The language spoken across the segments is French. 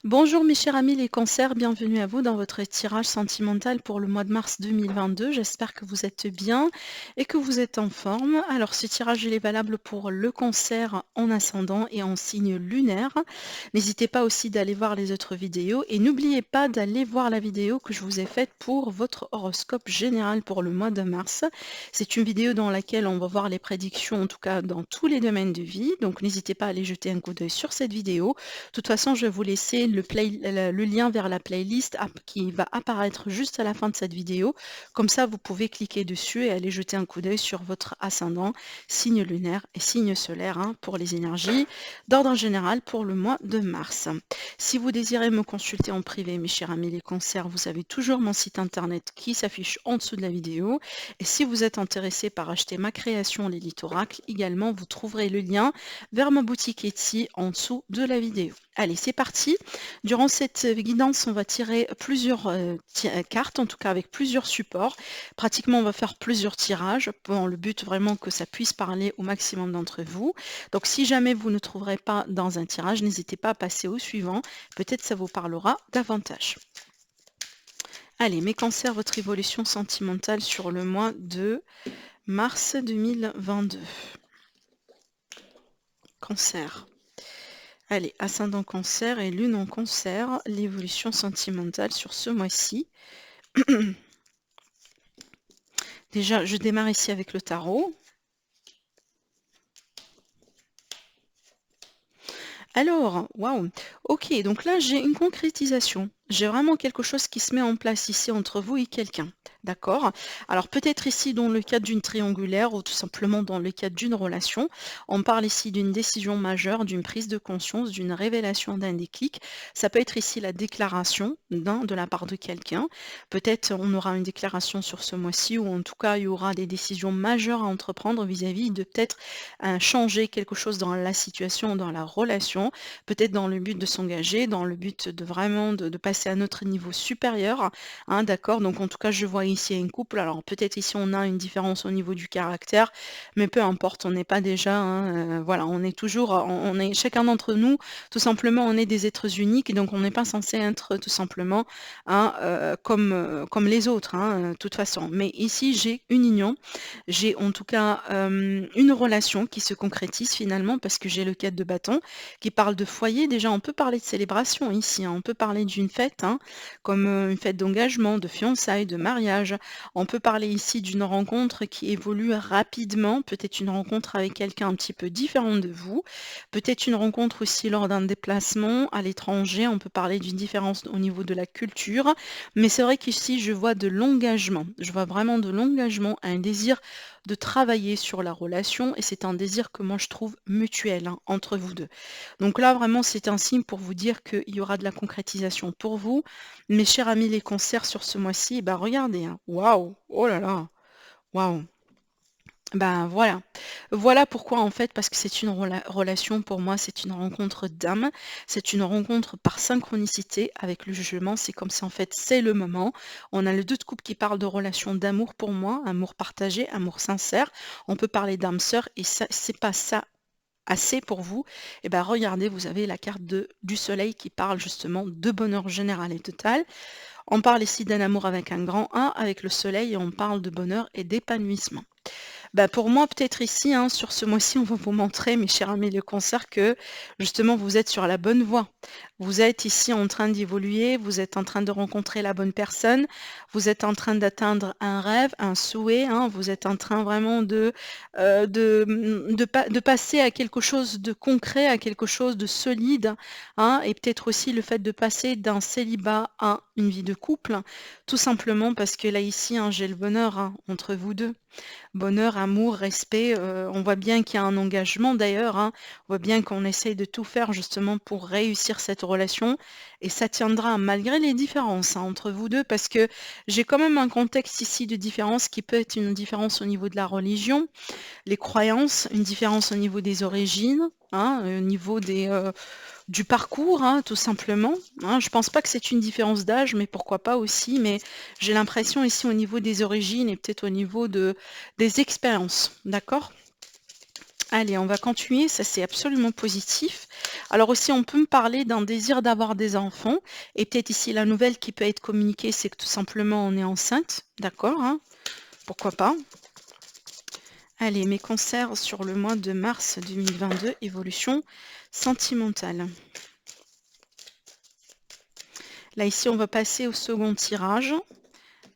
Bonjour mes chers amis les cancers, bienvenue à vous dans votre tirage sentimental pour le mois de mars 2022. J'espère que vous êtes bien et que vous êtes en forme. Alors ce tirage il est valable pour le cancer en ascendant et en signe lunaire. N'hésitez pas aussi d'aller voir les autres vidéos et n'oubliez pas d'aller voir la vidéo que je vous ai faite pour votre horoscope général pour le mois de mars. C'est une vidéo dans laquelle on va voir les prédictions en tout cas dans tous les domaines de vie. Donc n'hésitez pas à aller jeter un coup d'œil sur cette vidéo. De toute façon, je vais vous laisser le lien vers la playlist qui va apparaître juste à la fin de cette vidéo. Comme ça, vous pouvez cliquer dessus et aller jeter un coup d'œil sur votre ascendant, signe lunaire et signe solaire pour les énergies d'ordre général pour le mois de mars. Si vous désirez me consulter en privé, mes chers amis les cancers, vous avez toujours mon site internet qui s'affiche en dessous de la vidéo. Et si vous êtes intéressé par acheter ma création Lilith Oracle, également vous trouverez le lien vers ma boutique Etsy en dessous de la vidéo. Allez, c'est parti. Durant cette guidance, on va tirer plusieurs cartes, en tout cas avec plusieurs supports. Pratiquement, on va faire plusieurs tirages pour le but vraiment que ça puisse parler au maximum d'entre vous. Donc, si jamais vous ne trouverez pas dans un tirage, n'hésitez pas à passer au suivant. Peut-être ça vous parlera davantage. Allez, mes cancers, votre évolution sentimentale sur le mois de mars 2022. Cancer. Allez, ascendant cancer et lune en cancer, l'évolution sentimentale sur ce mois-ci. Déjà, je démarre ici avec le tarot. Alors, waouh, ok, donc là j'ai une concrétisation. J'ai vraiment quelque chose qui se met en place ici entre vous et quelqu'un. D'accord? Alors peut-être ici dans le cadre d'une triangulaire ou tout simplement dans le cadre d'une relation. On parle ici d'une décision majeure, d'une prise de conscience, d'une révélation, d'un déclic. Ça peut être ici la déclaration de la part de quelqu'un. Peut-être on aura une déclaration sur ce mois-ci ou en tout cas il y aura des décisions majeures à entreprendre vis-à-vis de peut-être changer quelque chose dans la situation, dans la relation, peut-être dans le but de s'engager, dans le but de vraiment de passer à notre niveau supérieur, hein, d'accord? Donc en tout cas, je vois ici un couple. Alors peut-être ici on a une différence au niveau du caractère, mais peu importe, on n'est pas déjà, hein, voilà, on est toujours, on est chacun d'entre nous, tout simplement, on est des êtres uniques, donc on n'est pas censé être tout simplement hein, comme les autres, hein, de toute façon. Mais ici, j'ai une union, j'ai en tout cas une relation qui se concrétise finalement parce que j'ai le 4 de bâton qui parle de foyer. Déjà, on peut parler de célébration ici, hein. On peut parler d'une fête, hein, comme une fête d'engagement, de fiançailles, de mariage. On peut parler ici d'une rencontre qui évolue rapidement, peut-être une rencontre avec quelqu'un un petit peu différent de vous, peut-être une rencontre aussi lors d'un déplacement à l'étranger. On peut parler d'une différence au niveau de la culture, mais c'est vrai qu'ici, je vois de l'engagement. Je vois vraiment de l'engagement, un désir de travailler sur la relation et c'est un désir que moi je trouve mutuel hein, entre vous deux. Donc là vraiment c'est un signe pour vous dire qu'il y aura de la concrétisation pour vous. Mes chers amis les cancers sur ce mois-ci, bah regardez, hein, waouh, oh là là, waouh. Ben voilà. Voilà pourquoi en fait, parce que c'est une relation pour moi, c'est une rencontre d'âme, c'est une rencontre par synchronicité avec le jugement, c'est comme si en fait c'est le moment. On a le deux de couple qui parle de relation d'amour pour moi, amour partagé, amour sincère. On peut parler d'âme sœur et ça, c'est pas ça assez pour vous. Et ben regardez, vous avez la carte du soleil qui parle justement de bonheur général et total. On parle ici d'un amour avec un grand 1 avec le soleil et on parle de bonheur et d'épanouissement. Bah, pour moi, peut-être ici, hein, sur ce mois-ci, on va vous montrer, mes chers amis le cancer, que justement, vous êtes sur la bonne voie. Vous êtes ici en train d'évoluer, vous êtes en train de rencontrer la bonne personne, vous êtes en train d'atteindre un rêve, un souhait, hein, vous êtes en train vraiment de passer à quelque chose de concret, à quelque chose de solide, hein, et peut-être aussi le fait de passer d'un célibat à une vie de couple, tout simplement parce que là, ici, hein, j'ai le bonheur hein, entre vous deux. Bonheur, amour, respect, on voit bien qu'il y a un engagement d'ailleurs, hein. On voit bien qu'on essaye de tout faire justement pour réussir cette relation et ça tiendra malgré les différences, hein, entre vous 2 parce que j'ai quand même un contexte ici de différence qui peut être une différence au niveau de la religion, les croyances, une différence au niveau des origines, hein, au niveau du parcours, hein, tout simplement, hein. Je pense pas que c'est une différence d'âge, mais pourquoi pas aussi, mais j'ai l'impression ici au niveau des origines et peut-être au niveau des expériences, d'accord? Allez, on va continuer, ça c'est absolument positif. Alors aussi, on peut me parler d'un désir d'avoir des enfants. Et peut-être ici, la nouvelle qui peut être communiquée, c'est que tout simplement, on est enceinte. D'accord, hein? Pourquoi pas? Allez, mes cancers sur le mois de mars 2022, évolution sentimentale. Là, ici, on va passer au second tirage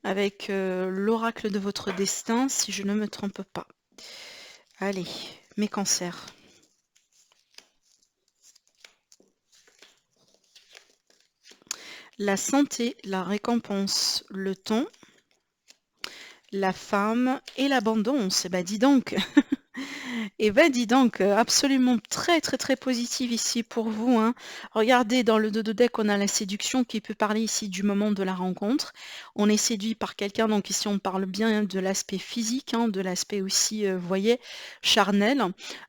avec l'oracle de votre destin, si je ne me trompe pas. Allez, mes cancers. La santé, la récompense, le temps, la femme et l'abondance. Eh ben, dis donc. Eh ben, dis donc, absolument très très très positif ici pour vous, hein. Regardez, dans le dos de deck, on a la séduction qui peut parler ici du moment de la rencontre. On est séduit par quelqu'un, donc ici on parle bien de l'aspect physique, hein, de l'aspect aussi, vous voyez, charnel.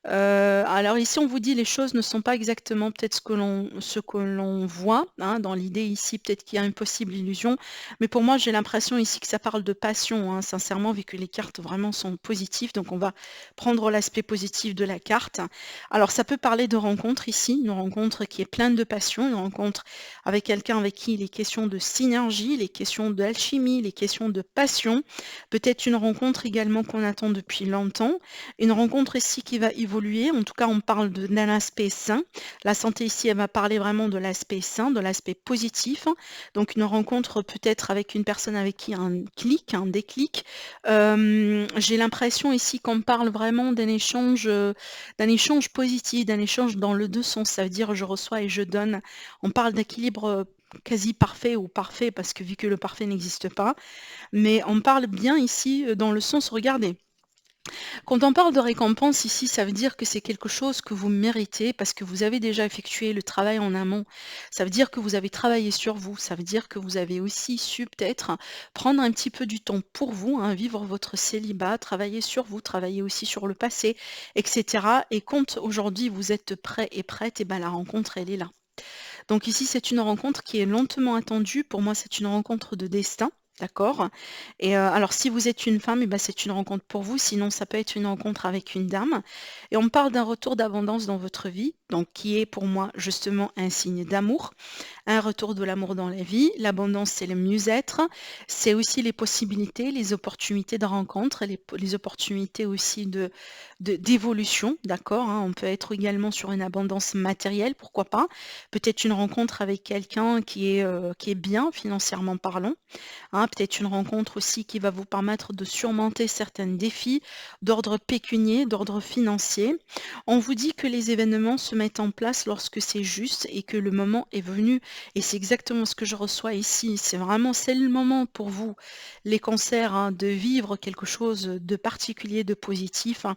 Alors ici, on vous dit les choses ne sont pas exactement peut-être ce que l'on voit, hein, dans l'idée ici, peut-être qu'il y a une possible illusion. Mais pour moi, j'ai l'impression ici que ça parle de passion, hein, sincèrement, vu que les cartes vraiment sont positives. Donc on va prendre l'aspect positif de la carte. Alors ça peut parler de rencontre ici, une rencontre qui est pleine de passion, une rencontre avec quelqu'un avec qui il est question de synergie, les questions d'alchimie, les questions de passion. Peut-être une rencontre également qu'on attend depuis longtemps. Une rencontre ici qui va évoluer. En tout cas, on parle d'un aspect sain. La santé ici, elle va parler vraiment de l'aspect sain, de l'aspect positif. Donc une rencontre peut-être avec une personne avec qui un clic, un déclic. J'ai l'impression ici qu'on parle vraiment d'un échange positif, d'un échange dans le deux sens. Ça veut dire je reçois et je donne. On parle d'équilibre quasi parfait ou parfait parce que vu que le parfait n'existe pas. Mais on parle bien ici dans le sens, regardez. Quand on parle de récompense ici, ça veut dire que c'est quelque chose que vous méritez parce que vous avez déjà effectué le travail en amont. Ça veut dire que vous avez travaillé sur vous. Ça veut dire que vous avez aussi su peut-être prendre un petit peu du temps pour vous, hein, vivre votre célibat, travailler sur vous, travailler aussi sur le passé, etc. Et quand aujourd'hui vous êtes prêt et prête, et ben la rencontre, elle est là. Donc ici, c'est une rencontre qui est lentement attendue. Pour moi, c'est une rencontre de destin. D'accord. Et alors, si vous êtes une femme, eh ben, c'est une rencontre pour vous. Sinon, ça peut être une rencontre avec une dame. Et on parle d'un retour d'abondance dans votre vie, donc qui est pour moi justement un signe d'amour, un retour de l'amour dans la vie. L'abondance, c'est le mieux-être. C'est aussi les possibilités, les opportunités de rencontre, les opportunités aussi d'évolution. D'accord, hein. On peut être également sur une abondance matérielle, pourquoi pas. Peut-être une rencontre avec quelqu'un qui est bien financièrement parlant, hein. Peut-être une rencontre aussi qui va vous permettre de surmonter certains défis d'ordre pécunier, d'ordre financier. On vous dit que les événements se mettent en place lorsque c'est juste et que le moment est venu. Et c'est exactement ce que je reçois ici. C'est le moment pour vous, les cancers, hein, de vivre quelque chose de particulier, de positif, hein.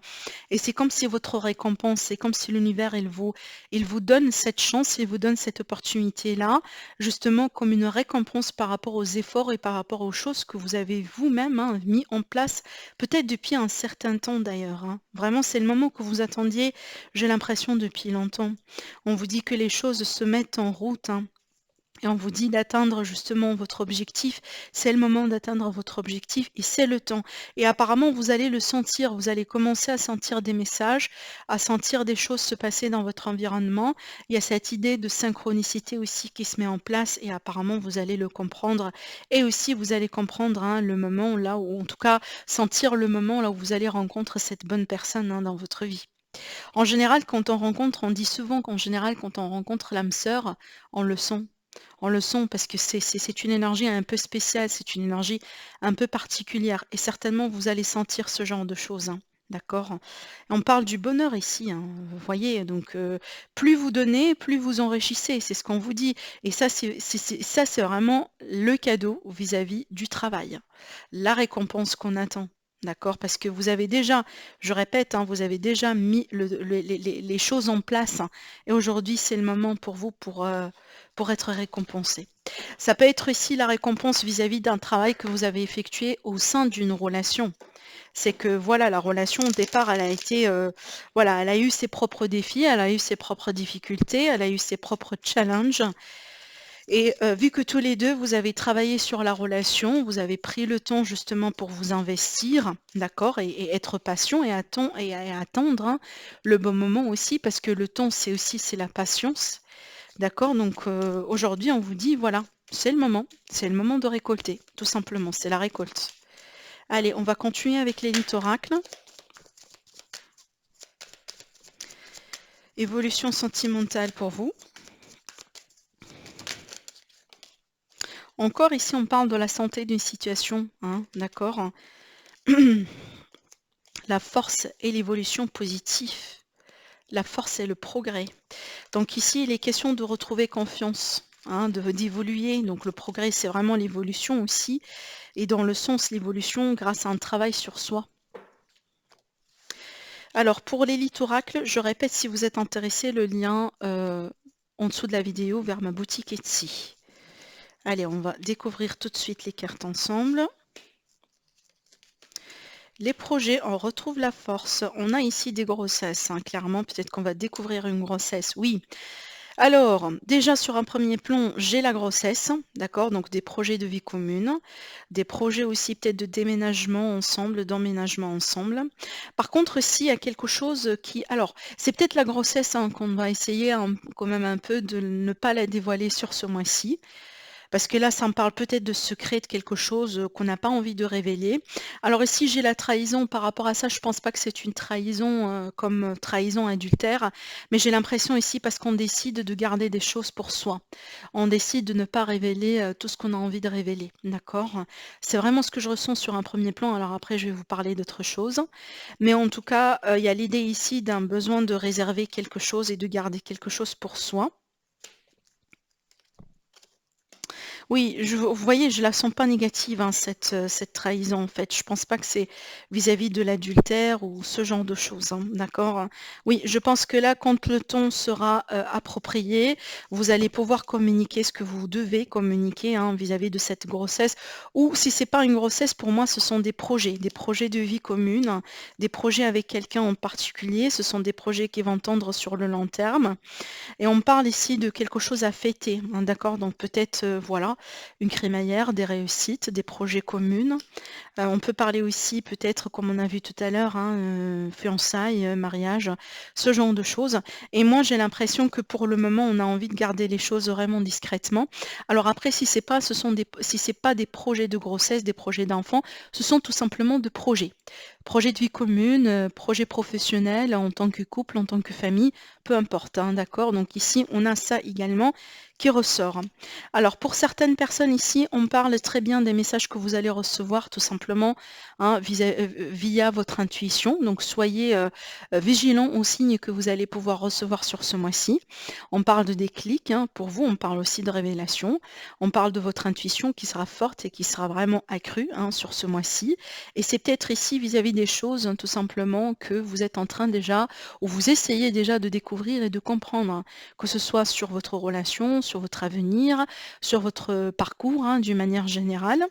Et c'est comme si votre récompense, c'est comme si l'univers, il vous donne cette chance, il vous donne cette opportunité-là, justement comme une récompense par rapport aux efforts et par rapport aux choses que vous avez vous-même, hein, mis en place, peut-être depuis un certain temps d'ailleurs, hein. Vraiment, c'est le moment que vous attendiez, j'ai l'impression, depuis longtemps. On vous dit que les choses se mettent en route, hein. Et on vous dit d'atteindre justement votre objectif. C'est le moment d'atteindre votre objectif et c'est le temps. Et apparemment, vous allez le sentir. Vous allez commencer à sentir des messages, à sentir des choses se passer dans votre environnement. Il y a cette idée de synchronicité aussi qui se met en place et apparemment, vous allez le comprendre. Et aussi, vous allez comprendre, hein, le moment là où, en tout cas, sentir le moment là où vous allez rencontrer cette bonne personne, hein, dans votre vie. En général, quand on rencontre, on dit souvent qu'en général, quand on rencontre l'âme sœur, on le sent. On le sent parce que c'est une énergie un peu spéciale, c'est une énergie un peu particulière. Et certainement, vous allez sentir ce genre de choses, hein. D'accord? On parle du bonheur ici, hein, vous voyez, donc plus vous donnez, plus vous enrichissez, c'est ce qu'on vous dit. Et ça, ça, c'est vraiment le cadeau vis-à-vis du travail, la récompense qu'on attend. D'accord? Parce que vous avez déjà, je répète, hein, vous avez déjà mis les choses en place, hein. Et aujourd'hui, c'est le moment pour vous pour être récompensé. Ça peut être ici la récompense vis-à-vis d'un travail que vous avez effectué au sein d'une relation. C'est que voilà, la relation au départ, elle a été, voilà, elle a eu ses propres défis, elle a eu ses propres difficultés, elle a eu ses propres challenges. Et vu que tous les 2, vous avez travaillé sur la relation, vous avez pris le temps justement pour vous investir, d'accord? Et être patient et attendre, hein, le bon moment aussi parce que le temps, c'est la patience, d'accord? Donc aujourd'hui, on vous dit: «Voilà, c'est le moment de récolter», tout simplement, c'est la récolte. Allez, on va continuer avec l'élite oracle. Évolution sentimentale pour vous. Encore ici, on parle de la santé d'une situation, hein, d'accord? La force et l'évolution positive. La force et le progrès. Donc ici, il est question de retrouver confiance, hein, d'évoluer. Donc le progrès, c'est vraiment l'évolution aussi. Et dans le sens, l'évolution grâce à un travail sur soi. Alors pour l'élite oracle, je répète, si vous êtes intéressé, le lien en dessous de la vidéo vers ma boutique Etsy. Allez, on va découvrir tout de suite les cartes ensemble. Les projets, on retrouve la force. On a ici des grossesses, hein, clairement, peut-être qu'on va découvrir une grossesse. Oui. Alors, déjà sur un premier plan, j'ai la grossesse, d'accord? Donc des projets de vie commune, des projets aussi peut-être de déménagement ensemble, d'emménagement ensemble. Par contre, ici, il y a quelque chose qui... Alors, c'est peut-être la grossesse, hein, qu'on va essayer quand même un peu de ne pas la dévoiler sur ce mois-ci. Parce que là, ça me parle peut-être de secret, de quelque chose qu'on n'a pas envie de révéler. Alors ici, j'ai la trahison par rapport à ça. Je pense pas que c'est une trahison comme trahison adultère, mais j'ai l'impression ici parce qu'on décide de garder des choses pour soi. On décide de ne pas révéler tout ce qu'on a envie de révéler. D'accord? C'est vraiment ce que je ressens sur un premier plan. Alors après, je vais vous parler d'autre chose. Mais en tout cas, il y a l'idée ici d'un besoin de réserver quelque chose et de garder quelque chose pour soi. Oui, vous voyez, je la sens pas négative, hein, cette trahison, en fait. Je pense pas que c'est vis-à-vis de l'adultère ou ce genre de choses, hein, d'accord? Oui, je pense que là, quand le ton sera approprié, vous allez pouvoir communiquer ce que vous devez communiquer, hein, vis-à-vis de cette grossesse. Ou si c'est pas une grossesse, pour moi, ce sont des projets de vie commune, hein, des projets avec quelqu'un en particulier. Ce sont des projets qui vont tendre sur le long terme. Et on parle ici de quelque chose à fêter, hein, d'accord? Donc peut-être, voilà, une crémaillère, des réussites, des projets communs. On peut parler aussi peut-être, comme on a vu tout à l'heure, hein, fiançailles, mariage, ce genre de choses. Et moi, j'ai l'impression que pour le moment, on a envie de garder les choses vraiment discrètement. Alors après, si c'est pas des projets de grossesse, des projets d'enfants, ce sont tout simplement de projets. Projets de vie commune, projets professionnels en tant que couple, en tant que famille, peu importe, hein, d'accord? Donc ici, on a ça également qui ressort. Alors pour certaines personnes ici, on parle très bien des messages que vous allez recevoir tout simplement, hein, via votre intuition. Donc soyez vigilants aux signes que vous allez pouvoir recevoir sur ce mois-ci. On parle de déclic, hein, pour vous, on parle aussi de révélation. On parle de votre intuition qui sera forte et qui sera vraiment accrue, hein, sur ce mois-ci. Et c'est peut-être ici vis-à-vis des choses, hein, tout simplement, que vous êtes en train déjà, ou vous essayez déjà de découvrir et de comprendre, hein, que ce soit sur votre relation, sur votre avenir, sur votre parcours, hein, d'une manière générale.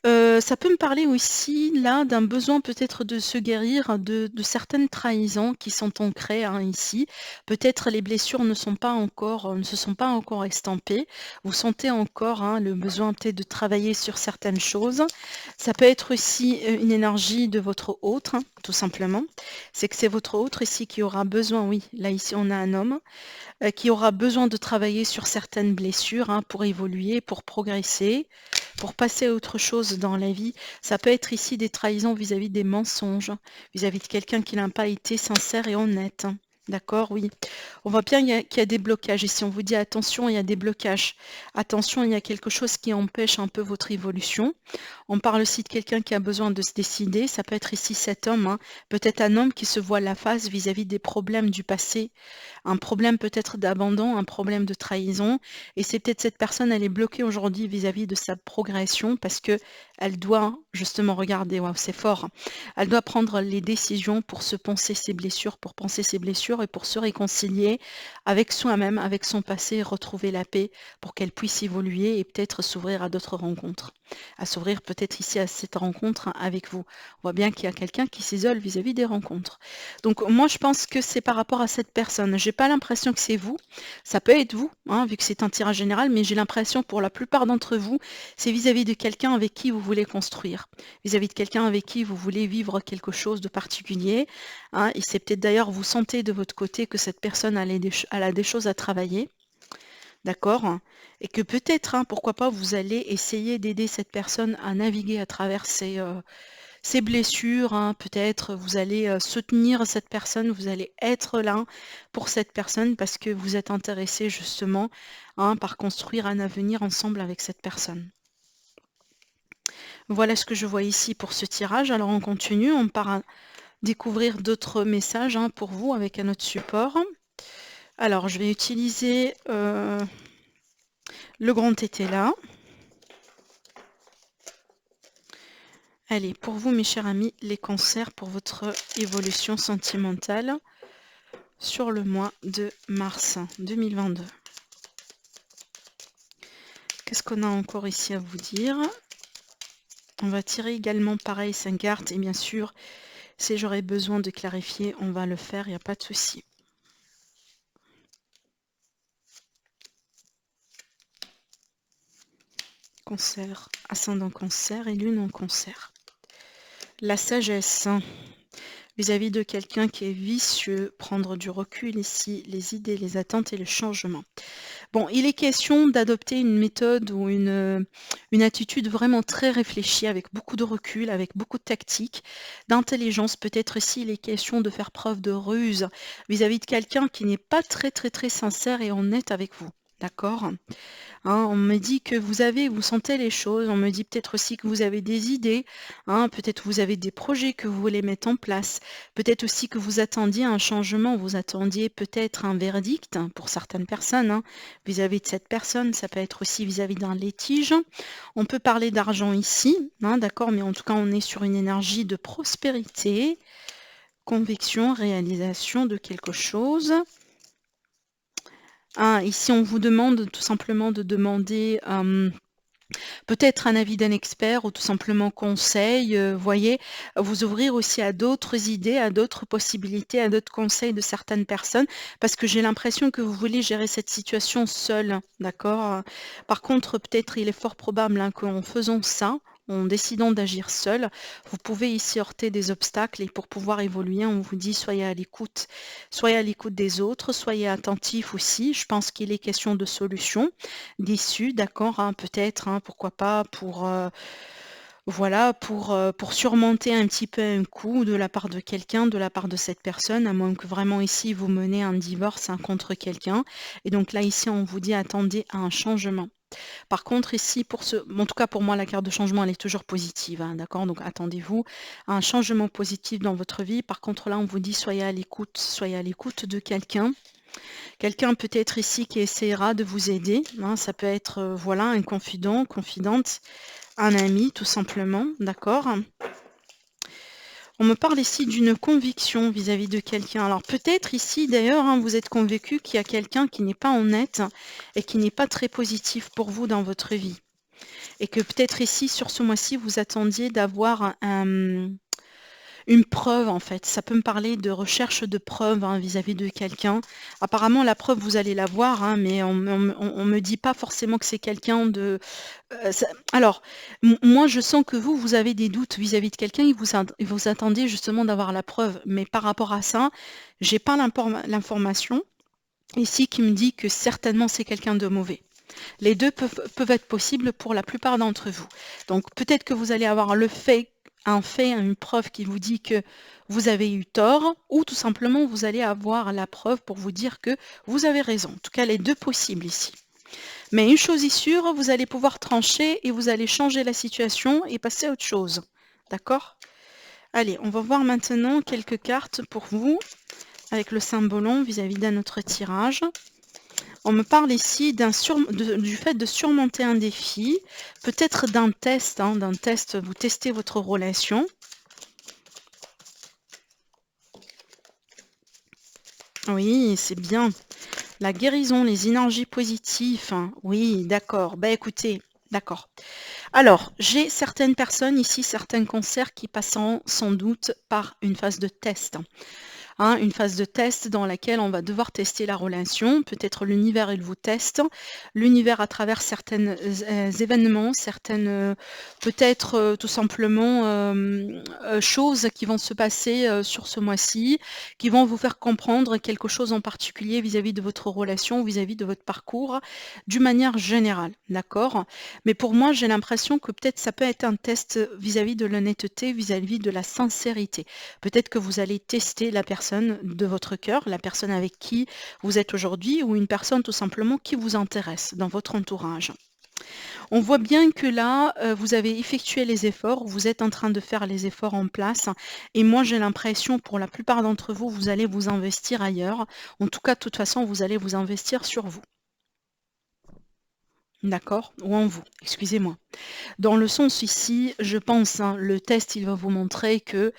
Ça peut me parler aussi là d'un besoin peut-être de se guérir de certaines trahisons qui sont ancrées, hein, ici. Peut-être les blessures ne se sont pas encore estampées. Vous sentez encore, hein, le besoin peut-être de travailler sur certaines choses. Ça peut être aussi, une énergie de votre autre, hein, tout simplement. C'est que c'est votre autre ici qui aura besoin, oui, là ici on a un homme, qui aura besoin de travailler sur certaines blessures, hein, pour évoluer, pour progresser, pour passer à autre chose dans la vie. Ça peut être ici des trahisons vis-à-vis des mensonges, vis-à-vis de quelqu'un qui n'a pas été sincère et honnête. D'accord, oui. On voit bien qu'il y a des blocages ici. On vous dit attention, il y a des blocages. Attention, il y a quelque chose qui empêche un peu votre évolution. On parle aussi de quelqu'un qui a besoin de se décider. Ça peut être ici cet homme, hein. Peut-être un homme qui se voit la face vis-à-vis des problèmes du passé, un problème peut-être d'abandon, un problème de trahison. Et c'est peut-être cette personne, elle est bloquée aujourd'hui vis-à-vis de sa progression parce que elle doit justement regarder, waouh, c'est fort. Elle doit prendre les décisions pour se penser ses blessures, pour penser ses blessures et pour se réconcilier avec soi-même, avec son passé, retrouver la paix pour qu'elle puisse évoluer et peut-être s'ouvrir à d'autres rencontres. à s'ouvrir peut-être ici à cette rencontre avec vous. On voit bien qu'il y a quelqu'un qui s'isole vis-à-vis des rencontres. Donc moi je pense que c'est par rapport à cette personne. J'ai pas l'impression que c'est vous. Ça peut être vous, hein, vu que c'est un tirage général, mais j'ai l'impression pour la plupart d'entre vous, c'est vis-à-vis de quelqu'un avec qui vous voulez construire, vis-à-vis de quelqu'un avec qui vous voulez vivre quelque chose de particulier, hein, et c'est peut-être d'ailleurs vous sentez de votre côté que cette personne elle a des choses à travailler, d'accord? Et que peut-être, hein, pourquoi pas, vous allez essayer d'aider cette personne à naviguer à travers ces blessures, hein. Peut-être vous allez soutenir cette personne, vous allez être là pour cette personne parce que vous êtes intéressé justement, hein, par construire un avenir ensemble avec cette personne. Voilà ce que je vois ici pour ce tirage. Alors on continue, on part à découvrir d'autres messages, hein, pour vous avec un autre support. Alors je vais utiliser le grand tété là. Allez, pour vous mes chers amis, les cancers pour votre évolution sentimentale sur le mois de mars 2022. Qu'est-ce qu'on a encore ici à vous dire? On va tirer également pareil 5 cartes et bien sûr, si j'aurais besoin de clarifier, on va le faire, il n'y a pas de souci. Cancer, ascendant cancer et lune en cancer. La sagesse vis-à-vis de quelqu'un qui est vicieux, prendre du recul ici, les idées, les attentes et le changement. Bon, il est question d'adopter une méthode ou une attitude vraiment très réfléchie, avec beaucoup de recul, avec beaucoup de tactique, d'intelligence. Peut-être aussi il est question de faire preuve de ruse vis-à-vis de quelqu'un qui n'est pas très très très sincère et honnête avec vous. D'accord? Hein, on me dit que vous sentez les choses, on me dit peut-être aussi que vous avez des idées, hein, peut-être vous avez des projets que vous voulez mettre en place, peut-être aussi que vous attendiez un changement, vous attendiez peut-être un verdict, hein, pour certaines personnes, hein, vis-à-vis de cette personne, ça peut être aussi vis-à-vis d'un litige. On peut parler d'argent ici, hein, d'accord, mais en tout cas on est sur une énergie de prospérité, conviction, réalisation de quelque chose. Ah, ici, on vous demande tout simplement de demander peut-être un avis d'un expert ou tout simplement conseil, voyez, vous ouvrir aussi à d'autres idées, à d'autres possibilités, à d'autres conseils de certaines personnes, parce que j'ai l'impression que vous voulez gérer cette situation seul, d'accord? Par contre, peut-être il est fort probable, hein, qu'en faisant ça, en décidant d'agir seul, vous pouvez ici heurter des obstacles et pour pouvoir évoluer, on vous dit soyez à l'écoute des autres, soyez attentifs aussi. Je pense qu'il est question de solutions, d'issue, d'accord, hein, peut-être, hein, pourquoi pas voilà, pour surmonter un petit peu un coup de la part de quelqu'un, de la part de cette personne, à moins que vraiment ici vous menez un divorce, hein, contre quelqu'un. Et donc là, ici, on vous dit attendez à un changement. Par contre, ici, en tout cas pour moi, la carte de changement, elle est toujours positive, hein, d'accord? Donc attendez-vous à un changement positif dans votre vie. Par contre, là, on vous dit soyez à l'écoute de quelqu'un. Quelqu'un peut-être ici qui essaiera de vous aider, hein, ça peut être voilà, un confident, confidente, un ami tout simplement, d'accord? On me parle ici d'une conviction vis-à-vis de quelqu'un. Alors peut-être ici d'ailleurs, hein, vous êtes convaincu qu'il y a quelqu'un qui n'est pas honnête et qui n'est pas très positif pour vous dans votre vie. Et que peut-être ici, sur ce mois-ci, vous attendiez d'avoir une preuve en fait. Ça peut me parler de recherche de preuves, hein, vis-à-vis de quelqu'un. Apparemment, la preuve, vous allez la voir, hein, mais on me dit pas forcément que c'est quelqu'un de... alors, moi, je sens que vous avez des doutes vis-à-vis de quelqu'un et vous attendez justement d'avoir la preuve. Mais par rapport à ça, j'ai pas l'information ici qui me dit que certainement c'est quelqu'un de mauvais. Les deux peuvent être possibles pour la plupart d'entre vous. Donc peut-être que vous allez avoir un fait, une preuve qui vous dit que vous avez eu tort, ou tout simplement vous allez avoir la preuve pour vous dire que vous avez raison. En tout cas, les deux possibles ici. Mais une chose est sûre, vous allez pouvoir trancher et vous allez changer la situation et passer à autre chose. D'accord? Allez, on va voir maintenant quelques cartes pour vous, avec le symbolon vis-à-vis d'un autre tirage. On me parle ici du fait de surmonter un défi, peut-être d'un test, hein, vous testez votre relation. Oui, c'est bien. La guérison, les énergies positives, hein. Oui, d'accord. Bah écoutez, D'accord. Alors, j'ai certaines personnes ici, certains cancers qui passeront sans doute par une phase de test. Hein, une phase de test dans laquelle on va devoir tester la relation. Peut-être l'univers, il vous teste. L'univers à travers certains événements, certaines, peut-être tout simplement choses qui vont se passer sur ce mois-ci, qui vont vous faire comprendre quelque chose en particulier vis-à-vis de votre relation, vis-à-vis de votre parcours, d'une manière générale. D'accord? Mais pour moi, j'ai l'impression que peut-être ça peut être un test vis-à-vis de l'honnêteté, vis-à-vis de la sincérité. Peut-être que vous allez tester la personne de votre cœur, la personne avec qui vous êtes aujourd'hui ou une personne tout simplement qui vous intéresse dans votre entourage. On voit bien que là, vous avez effectué les efforts, vous êtes en train de faire les efforts en place et moi j'ai l'impression pour la plupart d'entre vous, vous allez vous investir ailleurs. En tout cas, de toute façon, vous allez vous investir sur vous. D'accord? Ou en vous, excusez-moi. Dans le sens ici, je pense, hein, le test, il va vous montrer que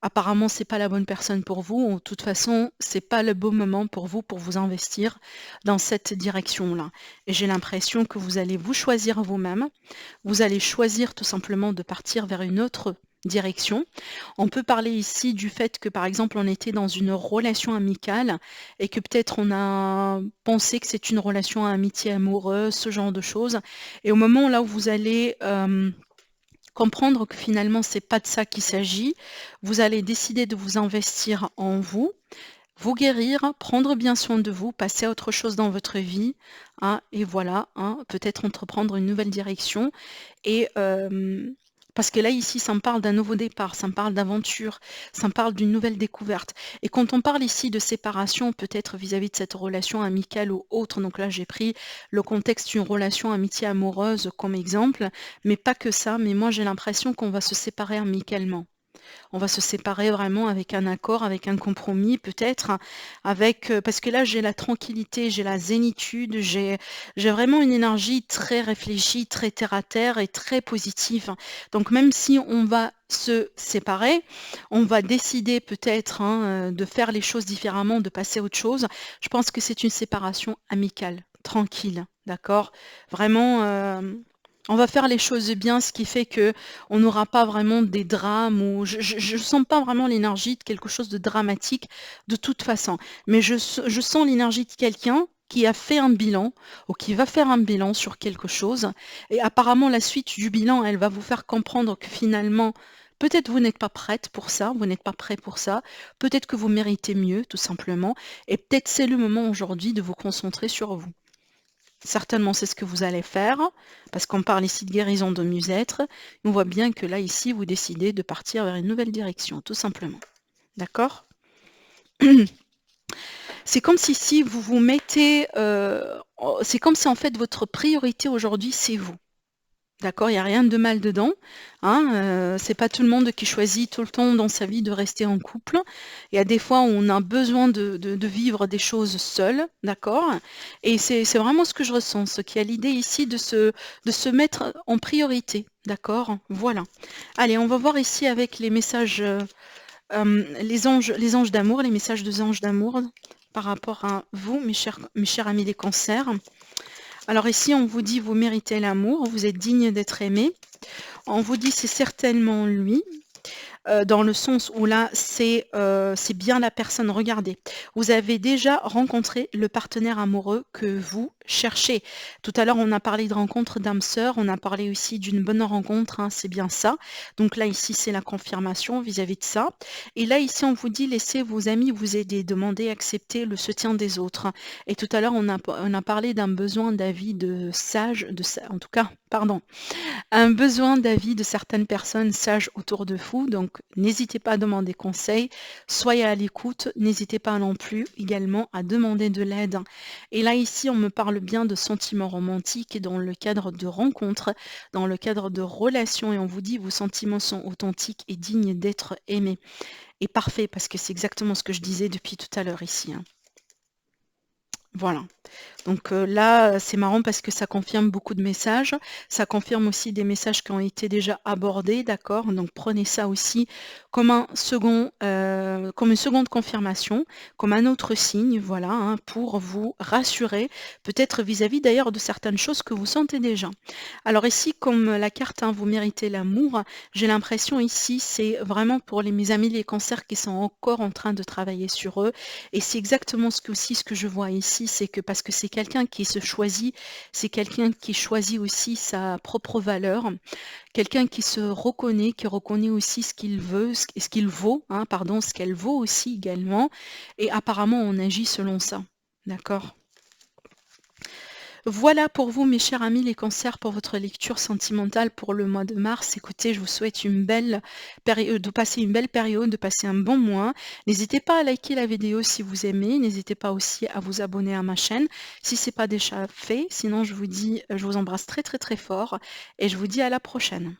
apparemment c'est pas la bonne personne pour vous, ou de toute façon, c'est pas le bon moment pour vous investir dans cette direction-là. Et j'ai l'impression que vous allez vous choisir vous-même, vous allez choisir tout simplement de partir vers une autre direction. On peut parler ici du fait que par exemple on était dans une relation amicale et que peut-être on a pensé que c'est une relation amitié amoureuse, ce genre de choses. Et au moment là où vous allez comprendre que finalement c'est pas de ça qu'il s'agit, vous allez décider de vous investir en vous, vous guérir, prendre bien soin de vous, passer à autre chose dans votre vie, hein, et voilà, hein, peut-être entreprendre une nouvelle direction. Et parce que là, ici, ça me parle d'un nouveau départ, ça me parle d'aventure, ça me parle d'une nouvelle découverte. Et quand on parle ici de séparation, peut-être vis-à-vis de cette relation amicale ou autre, donc là, j'ai pris le contexte d'une relation amitié amoureuse comme exemple, mais pas que ça, mais moi, j'ai l'impression qu'on va se séparer amicalement. On va se séparer vraiment avec un accord, avec un compromis peut-être, avec parce que là j'ai la tranquillité, j'ai la zénitude, j'ai vraiment une énergie très réfléchie, très terre à terre et très positive. Donc même si on va se séparer, on va décider peut-être, hein, de faire les choses différemment, de passer à autre chose. Je pense que c'est une séparation amicale, tranquille, d'accord? Vraiment, on va faire les choses bien, ce qui fait que on n'aura pas vraiment des drames ou je sens pas vraiment l'énergie de quelque chose de dramatique de toute façon. Mais je sens l'énergie de quelqu'un qui a fait un bilan ou qui va faire un bilan sur quelque chose. Et apparemment, la suite du bilan, elle va vous faire comprendre que finalement, peut-être vous n'êtes pas prête pour ça, vous n'êtes pas prêt pour ça. Peut-être que vous méritez mieux, tout simplement. Et peut-être c'est le moment aujourd'hui de vous concentrer sur vous. Certainement, c'est ce que vous allez faire, parce qu'on parle ici de guérison de mieux-être. On voit bien que là, ici, vous décidez de partir vers une nouvelle direction, tout simplement. D'accord? C'est comme si vous vous mettez, c'est comme si en fait votre priorité aujourd'hui, c'est vous. D'accord, il y a rien de mal dedans, hein, c'est pas tout le monde qui choisit tout le temps dans sa vie de rester en couple. Il y a des fois où on a besoin de vivre des choses seul, d'accord? Et c'est vraiment ce que je ressens, ce qu'il y a l'idée ici de se mettre en priorité, d'accord? Voilà. Allez, on va voir ici avec les messages, les anges d'amour, les messages des anges d'amour par rapport à vous, mes chers amis des cancers. Alors ici, on vous dit, vous méritez l'amour, vous êtes digne d'être aimé. On vous dit, c'est certainement lui, dans le sens où là, c'est bien la personne. Regardez, vous avez déjà rencontré le partenaire amoureux que vous cherchez. Tout à l'heure, on a parlé de rencontre d'âme sœur, on a parlé aussi d'une bonne rencontre, hein, c'est bien ça. Donc là, ici, c'est la confirmation vis-à-vis de ça. Et là, ici, on vous dit, laissez vos amis vous aider, demandez, acceptez le soutien des autres. Et tout à l'heure, on a parlé d'un besoin d'avis de sage, en tout cas, pardon, un besoin d'avis de certaines personnes sages autour de vous, donc n'hésitez pas à demander conseil, soyez à l'écoute, n'hésitez pas non plus également à demander de l'aide. Et là ici, on me parle bien de sentiments romantiques et dans le cadre de rencontres, dans le cadre de relations, et on vous dit vos sentiments sont authentiques et dignes d'être aimés. Et parfait, parce que c'est exactement ce que je disais depuis tout à l'heure ici, hein. Voilà. Donc là, c'est marrant parce que ça confirme beaucoup de messages. Ça confirme aussi des messages qui ont été déjà abordés, d'accord? Donc prenez ça aussi comme un second, comme une seconde confirmation, comme un autre signe, voilà, hein, pour vous rassurer, peut-être vis-à-vis d'ailleurs de certaines choses que vous sentez déjà. Alors ici, comme la carte, hein, vous méritez l'amour, j'ai l'impression ici, c'est vraiment pour mes amis les cancers qui sont encore en train de travailler sur eux. Et c'est exactement ce que je vois ici, c'est que parce que c'est quelqu'un qui se choisit, c'est quelqu'un qui choisit aussi sa propre valeur, quelqu'un qui se reconnaît, qui reconnaît aussi ce qu'il veut, ce qu'il vaut, hein, pardon, ce qu'elle vaut aussi également. Et apparemment, on agit selon ça. D'accord? Voilà pour vous, mes chers amis les cancers, pour votre lecture sentimentale pour le mois de mars. Écoutez, je vous souhaite une belle période, de passer une belle période, de passer un bon mois. N'hésitez pas à liker la vidéo si vous aimez. N'hésitez pas aussi à vous abonner à ma chaîne si ce n'est pas déjà fait. Sinon, je vous dis, je vous embrasse très très très fort et je vous dis à la prochaine.